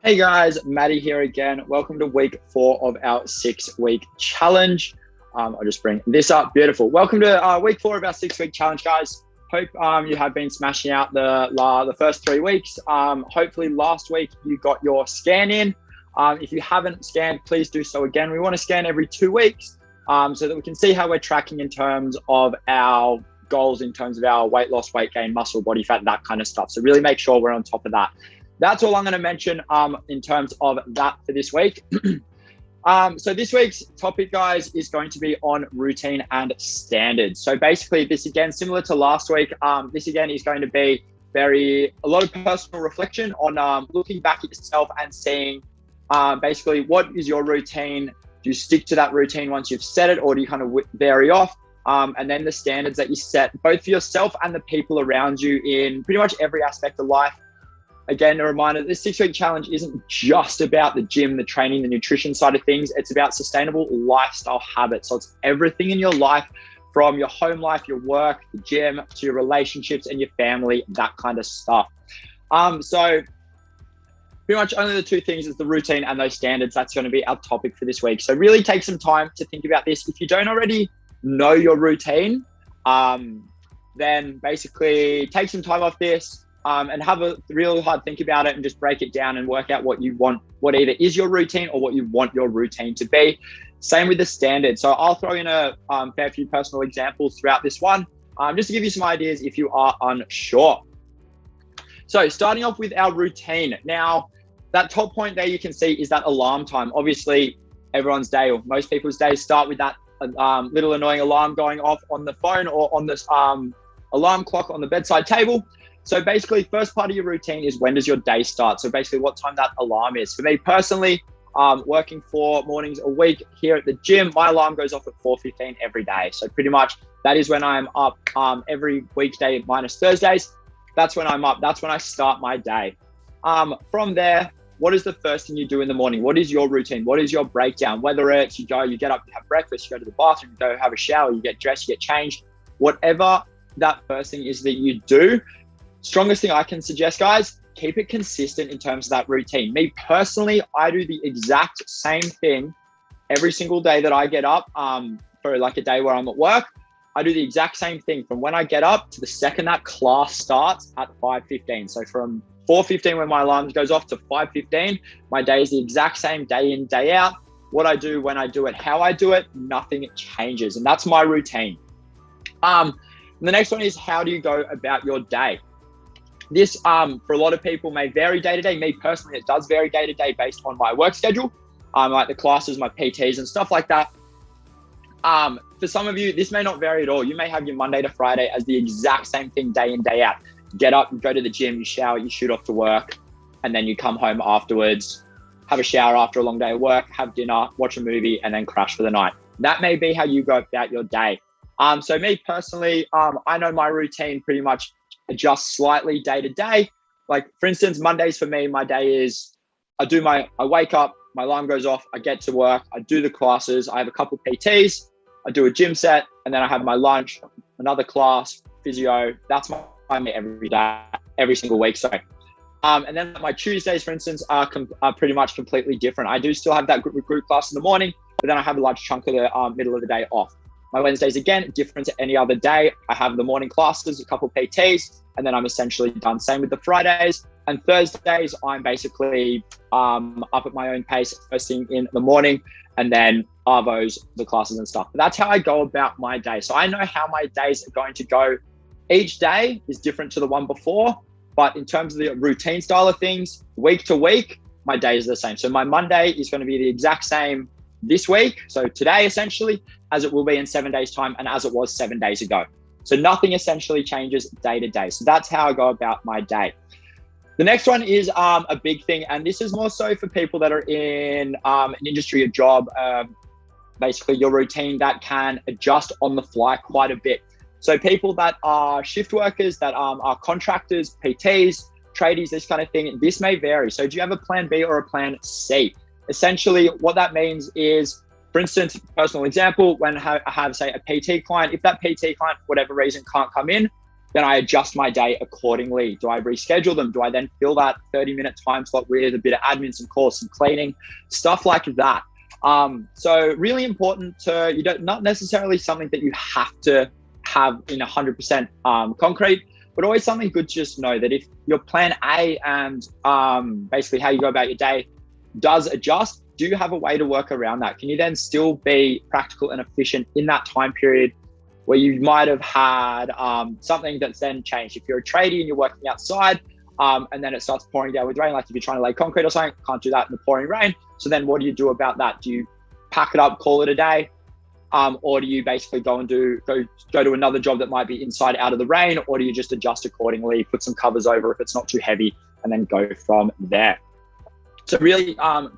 Hey guys, Maddie here again. Welcome to week 4 of our 6-week challenge. I'll just bring this up. Beautiful. Welcome to week 4 of our 6-week challenge, guys. Hope you have been smashing out the first 3 weeks. Hopefully last week you got your scan in. If you haven't scanned, please do so again. We want to scan every 2 weeks so that we can see how we're tracking in terms of our goals, in terms of our weight loss, weight gain, muscle, body fat, that kind of stuff. So really make sure we're on top of that. That's all I'm going to mention in terms of that for this week. So this week's topic, guys, is going to be on routine and standards. So basically this again, similar to last week, this again is going to be a lot of personal reflection on looking back at yourself and seeing basically what is your routine. Do you stick to that routine once you've set it, or do you kind of vary off? And then the standards that you set both for yourself and the people around you in pretty much every aspect of life. Again, a reminder, this 6-week challenge isn't just about the gym, the training, the nutrition side of things. It's about sustainable lifestyle habits. So it's everything in your life, from your home life, your work, the gym, to your relationships and your family, that kind of stuff. So pretty much only the 2 things is the routine and those standards. That's going to be our topic for this week. So really take some time to think about this. If you don't already know your routine, then basically take some time off this. And have a real hard think about it and just break it down and work out what you want, what either is your routine or what you want your routine to be. Same with the standard. So I'll throw in a fair few personal examples throughout this one, just to give you some ideas if you are unsure. So starting off with our routine. Now, that top point there you can see is that alarm time. Obviously, everyone's day, or most people's days, start with that little annoying alarm going off on the phone or on this alarm clock on the bedside table. So basically, first part of your routine is, when does your day start? So basically what time that alarm is. For me personally, working 4 mornings a week here at the gym, my alarm goes off at 4:15 every day. So pretty much that is when I'm up every weekday minus Thursdays. That's when I'm up. That's when I start my day. From there, what is the first thing you do in the morning? What is your routine? What is your breakdown? Whether it's you get up, you have breakfast, you go to the bathroom, you go have a shower, you get dressed, you get changed, whatever that first thing is that you do. Strongest thing I can suggest, guys, keep it consistent in terms of that routine. Me personally, I do the exact same thing every single day that I get up for like a day where I'm at work. I do the exact same thing from when I get up to the second that class starts at 5:15. So from 4:15 when my alarm goes off to 5:15, my day is the exact same day in, day out. What I do, when I do it, how I do it, nothing changes. And that's my routine. The next one is, how do you go about your day? This, for a lot of people, may vary day to day. Me personally, it does vary day to day based on my work schedule, like the classes, my PTs and stuff like that. For some of you, this may not vary at all. You may have your Monday to Friday as the exact same thing day in, day out. Get up, you go to the gym, you shower, you shoot off to work, and then you come home afterwards, have a shower after a long day of work, have dinner, watch a movie, and then crash for the night. That may be how you go about your day. So me personally, I know my routine pretty much adjust slightly day to day. Like for instance, Mondays for me, my day is I wake up, my alarm goes off, I get to work, I do the classes, I have a couple PTs, I do a gym set, and then I have my lunch, another class, physio. That's my every day, every single week. Sorry. And then my Tuesdays, for instance, are pretty much completely different. I do still have that group class in the morning, but then I have a large chunk of the middle of the day off. My Wednesdays, again, different to any other day. I have the morning classes, a couple PTs, and then I'm essentially done. Same with the Fridays. And Thursdays, I'm basically up at my own pace, first thing in the morning, and then Arvos, the classes and stuff. But that's how I go about my day. So I know how my days are going to go. Each day is different to the one before, but in terms of the routine style of things, week to week, my day is the same. So my Monday is going to be the exact same this week, so today essentially, as it will be in 7 days' time and as it was 7 days ago. So nothing essentially changes day to day. So that's how I go about my day. The next one is a big thing, and this is more so for people that are in an industry or job, basically your routine that can adjust on the fly quite a bit. So people that are shift workers, that are contractors, PTs, tradies, this kind of thing, this may vary. So do you have a plan B or a plan C? Essentially, what that means is, for instance, personal example, when I have, say, a PT client, if that PT client, for whatever reason, can't come in, then I adjust my day accordingly. Do I reschedule them? Do I then fill that 30-minute time slot with a bit of admin, some calls, some cleaning, stuff like that? So really important not necessarily something that you have to have in 100% concrete, but always something good to just know that if your plan A and basically how you go about your day does adjust, do you have a way to work around that? Can you then still be practical and efficient in that time period where you might have had something that's then changed? If you're a tradie and you're working outside and then it starts pouring down with rain, like if you're trying to lay concrete or something, can't do that in the pouring rain. So then what do you do about that? Do you pack it up, call it a day? Or do you basically go to another job that might be inside out of the rain? Or do you just adjust accordingly, put some covers over if it's not too heavy, and then go from there? So really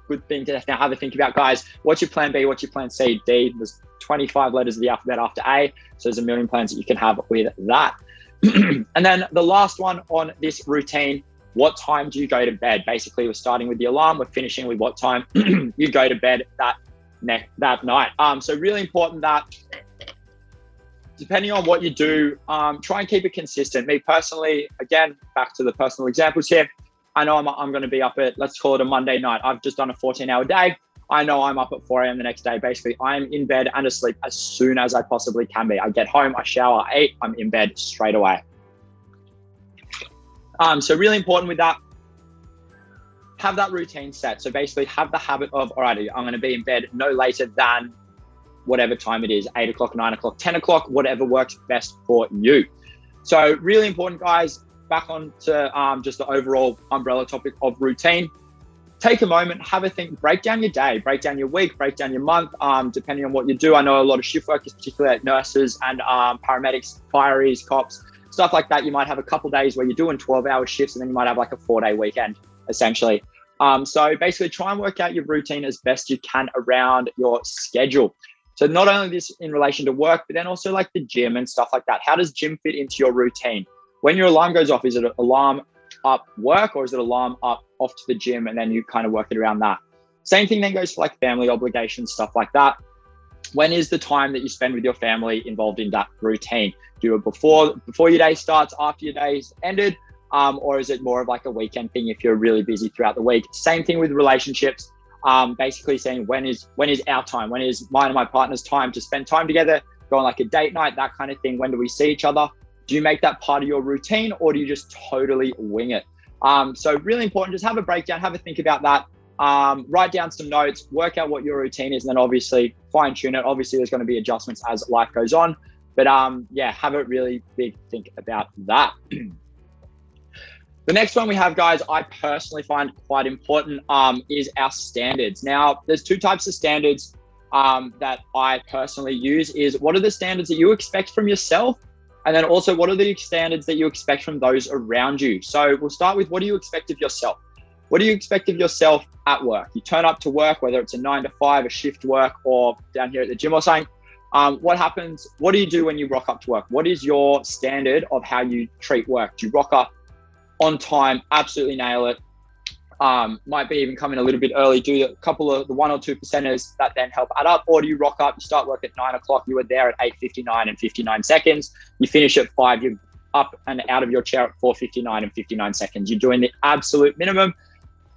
good thing to now have a think about, guys. What's your plan B? What's your plan C? D? There's 25 letters of the alphabet after A. So there's a million plans that you can have with that. And then the last one on this routine, what time do you go to bed? Basically, we're starting with the alarm. We're finishing with what time you go to bed that night. So really important that depending on what you do, try and keep it consistent. Me personally, again, back to the personal examples here. I know I'm going to be up at, let's call it a Monday night. I've just done a 14-hour day. I know I'm up at 4 a.m. the next day. Basically, I'm in bed and asleep as soon as I possibly can be. I get home, I shower, I eat, I'm in bed straight away. So really important with that, have that routine set. So basically have the habit of, all right, I'm going to be in bed no later than whatever time it is, 8 o'clock, 9 o'clock, 10 o'clock, whatever works best for you. So really important, guys. Back on to just the overall umbrella topic of routine. Take a moment, have a think, break down your day, break down your week, break down your month, depending on what you do. I know a lot of shift workers, particularly nurses and paramedics, fireys, cops, stuff like that. You might have a couple days where you're doing 12-hour shifts, and then you might have like a 4-day weekend, essentially. So basically try and work out your routine as best you can around your schedule. So not only this in relation to work, but then also like the gym and stuff like that. How does gym fit into your routine? When your alarm goes off, is it an alarm up work, or is it alarm up off to the gym, and then you kind of work it around that? Same thing then goes for like family obligations, stuff like that. When is the time that you spend with your family involved in that routine? Do it before your day starts, after your day's ended, or is it more of like a weekend thing if you're really busy throughout the week? Same thing with relationships. Basically saying when is our time? When is mine and my partner's time to spend time together, go on like a date night, that kind of thing? When do we see each other? Do you make that part of your routine, or do you just totally wing it? So really important, just have a breakdown, have a think about that. Write down some notes, work out what your routine is, and then obviously fine tune it. Obviously there's going to be adjustments as life goes on, but yeah, have a really big think about that. The next one we have, guys, I personally find quite important, is our standards. Now, there's two types of standards that I personally use. Is what are the standards that you expect from yourself? And then also, what are the standards that you expect from those around you? So we'll start with, what do you expect of yourself? What do you expect of yourself at work? You turn up to work, whether it's a 9 to 5, a shift work, or down here at the gym or something. What happens? What do you do when you rock up to work? What is your standard of how you treat work? Do you rock up on time, absolutely nail it? Might be even come in a little bit early, do a couple of the 1 or 2 percenters that then help add up? Or do you rock up, you start work at 9 o'clock, you were there at 8:59 and 59 seconds, you finish at 5, you're up and out of your chair at 4:59 and 59 seconds. You're doing the absolute minimum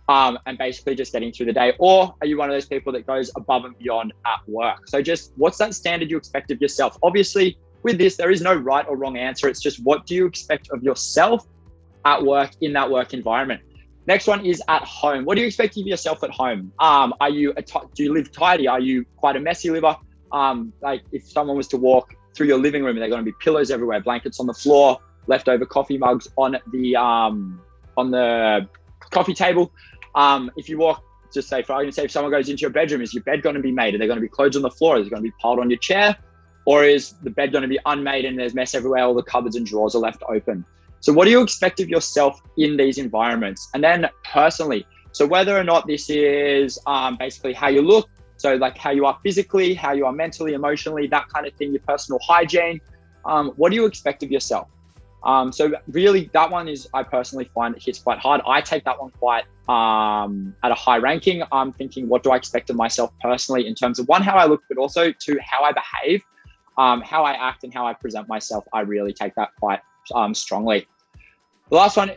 and basically just getting through the day. Or are you one of those people that goes above and beyond at work? So just what's that standard you expect of yourself? Obviously with this, there is no right or wrong answer. It's just, what do you expect of yourself at work, in that work environment? Next one is at home. What do you expect of yourself at home? Do you live tidy? Are you quite a messy liver? Like if someone was to walk through your living room, they're going to be pillows everywhere, blankets on the floor, leftover coffee mugs on the coffee table. If you walk, just say, for argument's sake, if someone goes into your bedroom, is your bed going to be made? Are there going to be clothes on the floor? Is it going to be piled on your chair? Or is the bed going to be unmade and there's mess everywhere? All the cupboards and drawers are left open. So what do you expect of yourself in these environments? And then personally, so whether or not this is basically how you look, so like how you are physically, how you are mentally, emotionally, that kind of thing, your personal hygiene, what do you expect of yourself? So really that one is, I personally find it hits quite hard. I take that one quite at a high ranking. I'm thinking, what do I expect of myself personally in terms of one, how I look, but also two, how I behave, how I act and how I present myself. I really take that quite strongly. The last one,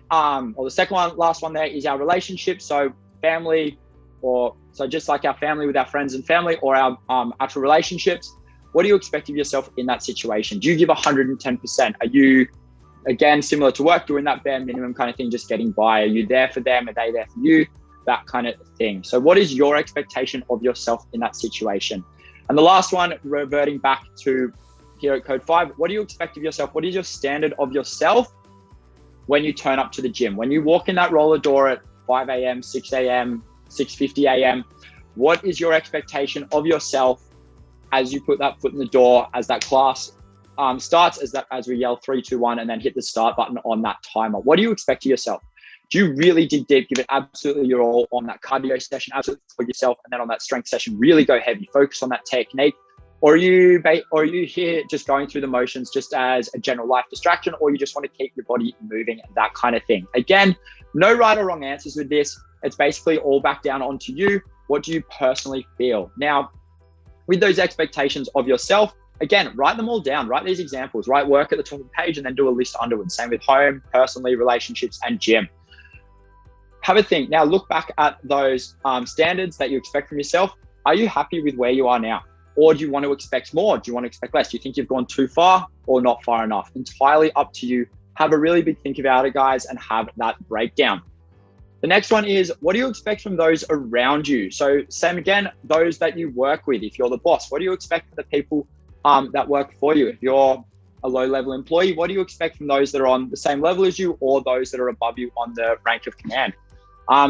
or the second one, last one there is our relationships. So family, so just like our family with our friends and family, or our actual relationships. What do you expect of yourself in that situation? Do you give 110%? Are you, again, similar to work, doing that bare minimum kind of thing, just getting by? Are you there for them? Are they there for you? That kind of thing. So what is your expectation of yourself in that situation? And the last one, reverting back to Hero Code 5, what do you expect of yourself? What is your standard of yourself when you turn up to the gym? When you walk in that roller door at 5 a.m., 6 a.m., 6:50 a.m., what is your expectation of yourself as you put that foot in the door, as that class starts, as we yell 3, 2, 1, and then hit the start button on that timer? What do you expect of yourself? Do you really dig deep, give it absolutely your all on that cardio session, absolutely for yourself, and then on that strength session, really go heavy, focus on that technique? Or are you here just going through the motions just as a general life distraction, or you just want to keep your body moving, that kind of thing? Again, no right or wrong answers with this. It's basically all back down onto you. What do you personally feel? Now, with those expectations of yourself, again, write them all down, write these examples, write work at the top of the page, and then do a list underwards. Same with home, personally, relationships, and gym. Have a think. Now look back at those standards that you expect from yourself. Are you happy with where you are now? Or do you want to expect more? Do you want to expect less? Do you think you've gone too far or not far enough? Entirely up to you. Have a really big think about it, guys, and have that breakdown. The next one is, what do you expect from those around you? So same again, those that you work with. If you're the boss, what do you expect from the people that work for you? If you're a low-level employee, what do you expect from those that are on the same level as you, or those that are above you on the rank of command?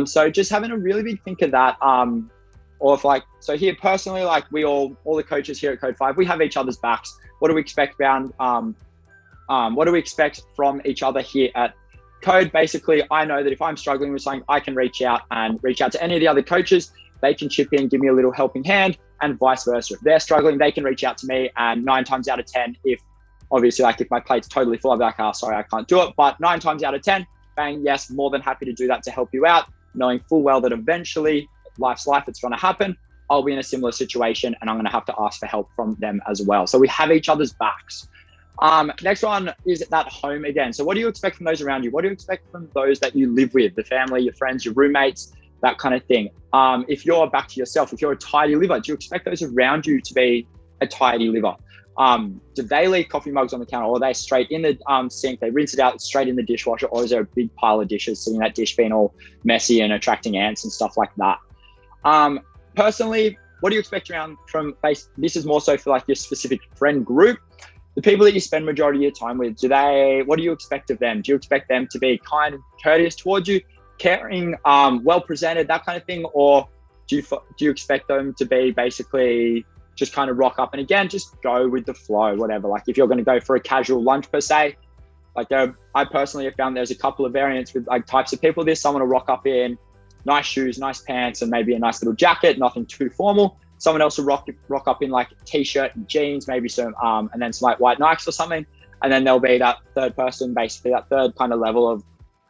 So just having a really big think of that. Or if so here personally, all the coaches here at Code 5, we have each other's backs. What do we expect what do we expect from each other here at Code? Basically, I know that if I'm struggling with something, I can reach out to any of the other coaches. They can chip in, give me a little helping hand, and vice versa. If they're struggling, they can reach out to me, and 9 times out of 10, if my plate's totally full, I'll be like, sorry, I can't do it. But 9 times out of 10, bang, yes, more than happy to do that to help you out, knowing full well that eventually, life's life, it's going to happen. I'll be in a similar situation, and I'm going to have to ask for help from them as well. So we have each other's backs. Next one is that home again. So what do you expect from those around you? What do you expect from those that you live with, the family, your friends, your roommates, that kind of thing? If you're back to yourself, if you're a tidy liver, do you expect those around you to be a tidy liver? Do they leave coffee mugs on the counter, or are they straight in the sink? They rinse it out straight in the dishwasher, or is there a big pile of dishes sitting in that dish being all messy and attracting ants and stuff like that? Personally, what do you expect this is more so for your specific friend group, the people that you spend majority of your time with. What do you expect of them? Do you expect them to be kind and courteous towards you, caring, well presented, that kind of thing? Or do you expect them to be basically just kind of rock up and again, just go with the flow, whatever? If you're going to go for a casual lunch per se, I personally have found there's a couple of variants with types of people. There's someone to rock up in nice shoes, nice pants, and maybe a nice little jacket, nothing too formal. Someone else will rock up in t-shirt and jeans, maybe some, and then some white Nikes or something. And then there'll be that third person, basically that third kind of level of,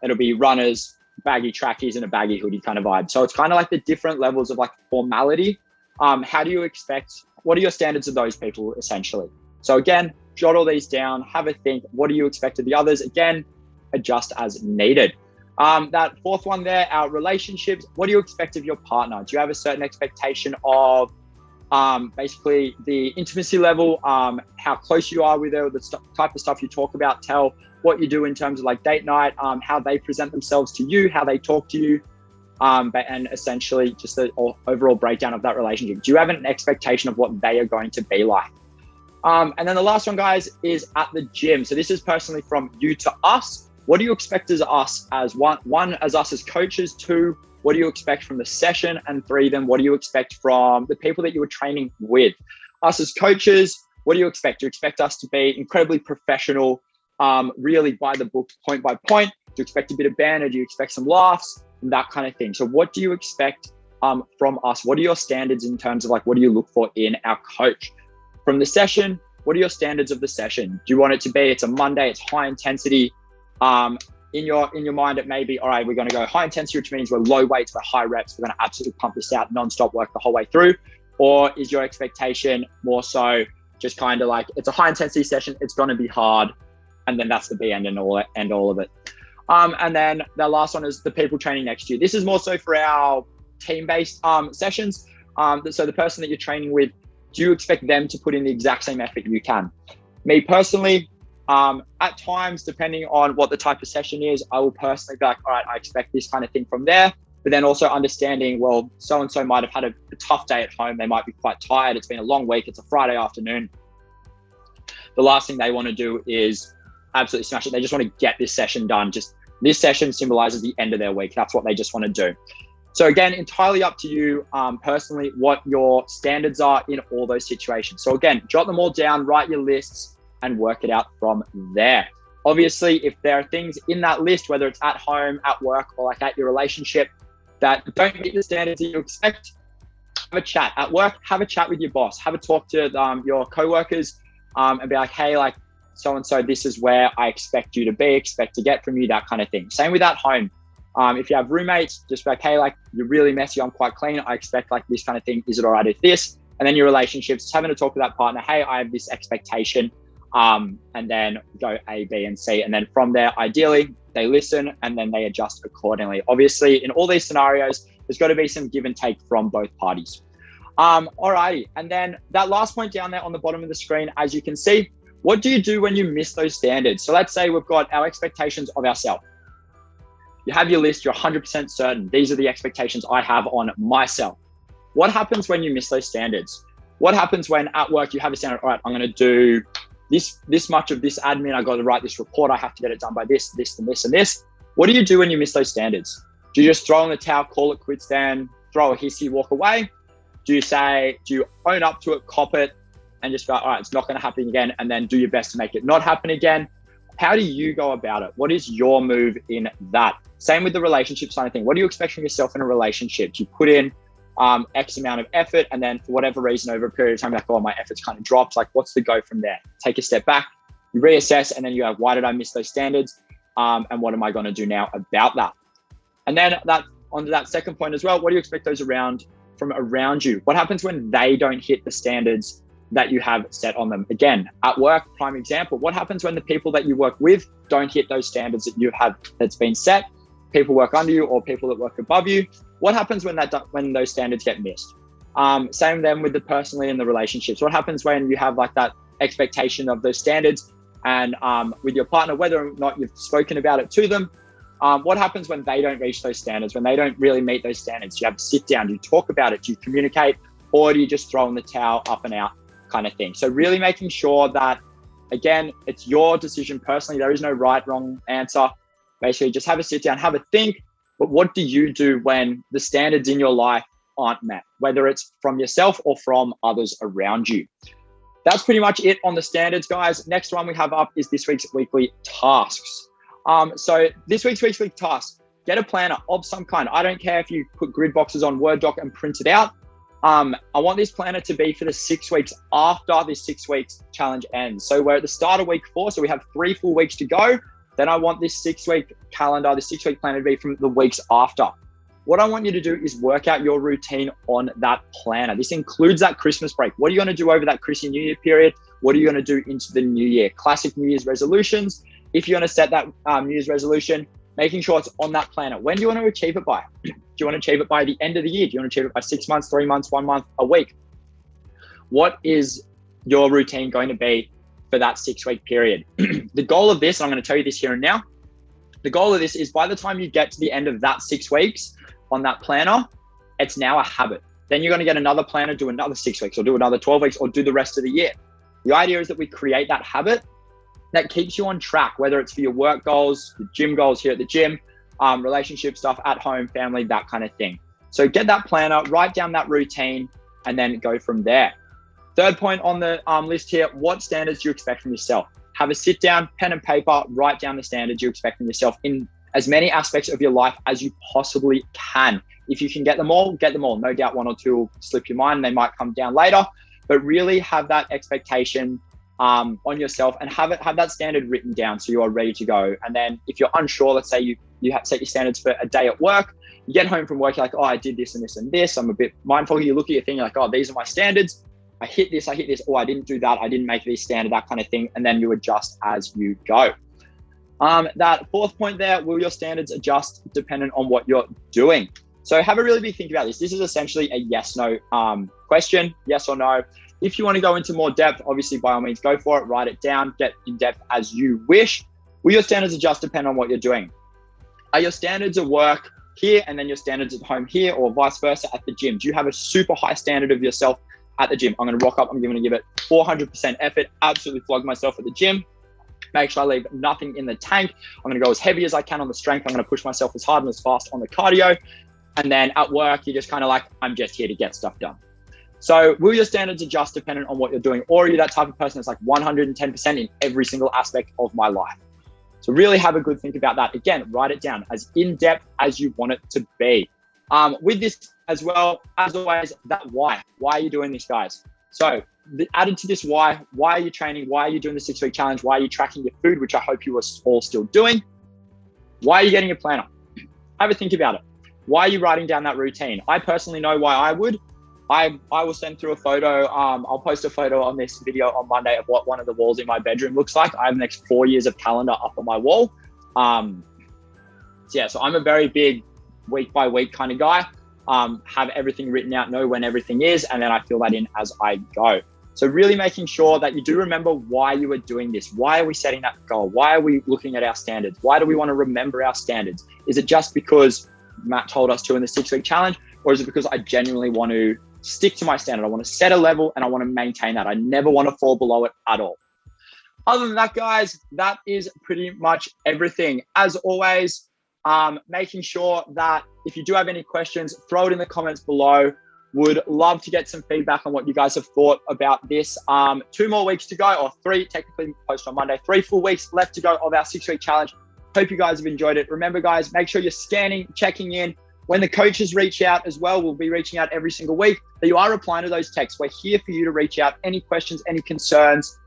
it'll be runners, baggy trackies, and a baggy hoodie kind of vibe. So it's kind of the different levels of formality. How do you expect, what are your standards of those people essentially? So again, jot all these down, have a think. What do you expect of the others? Again, adjust as needed. That fourth one there, our relationships. What do you expect of your partner? Do you have a certain expectation of basically the intimacy level, how close you are with her, the type of stuff you talk about, tell what you do in terms of date night, how they present themselves to you, how they talk to you, and essentially just the overall breakdown of that relationship. Do you have an expectation of what they are going to be like? And then the last one, guys, is at the gym. So this is personally from you to us. What do you expect as us as one as us as coaches? 2, what do you expect from the session? And 3, then what do you expect from the people that you were training with? Us as coaches, what do you expect? Do you expect us to be incredibly professional, really by the book, point by point? Do you expect a bit of banter? Do you expect some laughs? And that kind of thing. So what do you expect from us? What are your standards in terms of what do you look for in our coach? From the session, what are your standards of the session? Do you want it to be, it's a Monday, it's high intensity? In your mind, it may be, all right, we're going to go high intensity, which means we're low weights, we're high reps, we're going to absolutely pump this out, non-stop work the whole way through. Or is your expectation more so just kind of it's a high intensity session, it's going to be hard, and then that's the be end all of it. And then the last one is the people training next to you. This is more so for our team-based sessions. So the person that you're training with, do you expect them to put in the exact same effort you can? Me personally, at times, depending on what the type of session is, I will personally be like, all right, I expect this kind of thing from there. But then also understanding, well, so-and-so might have had a tough day at home. They might be quite tired. It's been a long week. It's a Friday afternoon. The last thing they want to do is absolutely smash it. They just want to get this session done. Just this session symbolizes the end of their week. That's what they just want to do. So again, entirely up to you personally, what your standards are in all those situations. So again, jot them all down, write your lists and work it out from there. Obviously, if there are things in that list, whether it's at home, at work, or like at your relationship that don't meet the standards that you expect, have a chat. At work, have a chat with your boss, have a talk to your coworkers and be like, hey, like so-and-so, this is where I expect you to be, expect to get from you, that kind of thing. Same with at home. If you have roommates, just be like, hey, like you're really messy, I'm quite clean. I expect like this kind of thing. Is it all right if this? And then your relationships, having to talk with that partner, hey, I have this expectation. And then go A, B, and C. And then from there, ideally, they listen and then they adjust accordingly. Obviously, in all these scenarios, there's got to be some give and take from both parties. Alrighty. And then that last point down there on the bottom of the screen, as you can see, what do you do when you miss those standards? So let's say we've got our expectations of ourselves. You have your list, you're 100% certain. These are the expectations I have on myself. What happens when you miss those standards? What happens when at work you have a standard, all right, I'm going to do this much of this admin, I got to write this report, I have to get it done by this, and this, and this. What do you do when you miss those standards? Do you just throw in the towel, call it quits then, throw a hissy, walk away? Do you own up to it, cop it, and just go, all right, it's not going to happen again, and then do your best to make it not happen again? How do you go about it? What is your move in that? Same with the relationship side of thing. What do you expect from yourself in a relationship? Do you put in X amount of effort, and then for whatever reason over a period of time, like, oh, my effort's kind of dropped. Like, what's the go from there? Take a step back, you reassess, and then you go, why did I miss those standards? And what am I going to do now about that? And then that onto that second point as well. What do you expect those from around you? What happens when they don't hit the standards that you have set on them? Again, at work, prime example. What happens when the people that you work with don't hit those standards that you have that's been set? People work under you or people that work above you. What happens when those standards get missed? Same then with the personally and the relationships. What happens when you have like that expectation of those standards and with your partner, whether or not you've spoken about it to them? What happens when they don't reach those standards, when they don't really meet those standards? Do you have to sit down, do you talk about it, do you communicate, or do you just throw in the towel, up and out kind of thing? So really making sure that, again, it's your decision personally. There is no right, wrong answer. Basically, just have a sit down, have a think. But what do you do when the standards in your life aren't met, whether it's from yourself or from others around you? That's pretty much it on the standards, guys. Next one we have up is this week's weekly tasks. So this week's weekly task, get a planner of some kind. I don't care if you put grid boxes on Word doc and print it out. I want this planner to be for the 6 weeks after this 6 weeks challenge ends. So we're at the start of week 4, so we have 3 full weeks to go. Then I want this 6-week calendar, the 6-week planner to be from the weeks after. What I want you to do is work out your routine on that planner. This includes that Christmas break. What are you going to do over that Christmas New Year period? What are you going to do into the new year? Classic New Year's resolutions. If you're going to set that New Year's resolution, making sure it's on that planner. When do you want to achieve it by? Do you want to achieve it by the end of the year? Do you want to achieve it by 6 months, 3 months, 1 month, a week? What is your routine going to be for that 6-week period? The goal of this, and I'm going to tell you this here and now, the goal of this is by the time you get to the end of that 6 weeks on that planner, it's now a habit. Then you're going to get another planner, do another 6 weeks or do another 12 weeks or do the rest of the year. The idea is that we create that habit that keeps you on track, whether it's for your work goals, the gym goals here at the gym, relationship stuff at home, family, that kind of thing. So get that planner, write down that routine, and then go from there. Third point on the list here, what standards do you expect from yourself? Have a sit down, pen and paper, write down the standards you expect from yourself in as many aspects of your life as you possibly can. If you can get them all, get them all. No doubt 1 or 2 will slip your mind and they might come down later, but really have that expectation on yourself and have that standard written down so you are ready to go. And then if you're unsure, let's say you have set your standards for a day at work, you get home from work, you're like, oh, I did this and this and this. I'm a bit mindful. You look at your thing, you're like, oh, these are my standards. I hit this, oh, I didn't do that, I didn't make this standard, that kind of thing. And then you adjust as you go. That fourth point there, will your standards adjust dependent on what you're doing? So have a really big think about this. This is essentially a yes, no question, yes or no. If you want to go into more depth, obviously by all means go for it, write it down, get in depth as you wish. Will your standards adjust depending on what you're doing? Are your standards at work here and then your standards at home here, or vice versa at the gym? Do you have a super high standard of yourself at the gym? I'm going to rock up, I'm going to give it 400% effort, absolutely flog myself at the gym. Make sure I leave nothing in the tank. I'm going to go as heavy as I can on the strength. I'm going to push myself as hard and as fast on the cardio. And then at work, you're just kind of like, I'm just here to get stuff done. So will your standards adjust dependent on what you're doing? Or are you that type of person that's like 110% in every single aspect of my life? So really have a good think about that. Again, write it down as in-depth as you want it to be. With this as well, as always, that why. Why are you doing this, guys? So added to this why are you training? Why are you doing the 6-week challenge? Why are you tracking your food, which I hope you are all still doing? Why are you getting a planner? Have a think about it. Why are you writing down that routine? I personally know why I would. I will send through a photo. I'll post a photo on this video on Monday of what one of the walls in my bedroom looks like. I have the next 4 years of calendar up on my wall. So I'm a very big week by week kind of guy. Have everything written out, know when everything is, and then I fill that in as I go. So really making sure that you do remember why you are doing this. Why are we setting that goal? Why are we looking at our standards? Why do we want to remember our standards? Is it just because Matt told us to in the 6-week challenge? Or is it because I genuinely want to stick to my standard? I want to set a level and I want to maintain that. I never want to fall below it at all. Other than that, guys, that is pretty much everything. As always, making sure that if you do have any questions, throw it in the comments below. Would love to get some feedback on what you guys have thought about this. 2 more weeks to go, or 3, technically post on Monday, 3 full weeks left to go of our 6-week challenge. Hope you guys have enjoyed it. Remember, guys, make sure you're scanning, checking in. When the coaches reach out as well, we'll be reaching out every single week, that you are replying to those texts. We're here for you to reach out. Any questions, any concerns,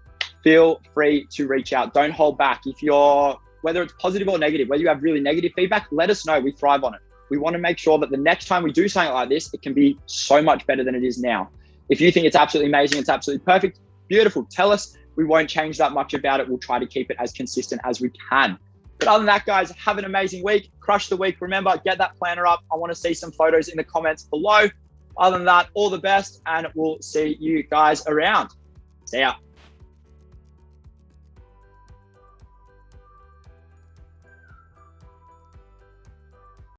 feel free to reach out. Don't hold back. If you're, whether it's positive or negative, whether you have really negative feedback, let us know. We thrive on it. We want to make sure that the next time we do something like this, it can be so much better than it is now. If you think it's absolutely amazing, it's absolutely perfect, beautiful, tell us. We won't change that much about it. We'll try to keep it as consistent as we can. But other than that, guys, have an amazing week. Crush the week. Remember, get that planner up. I want to see some photos in the comments below. Other than that, all the best, and we'll see you guys around. See ya.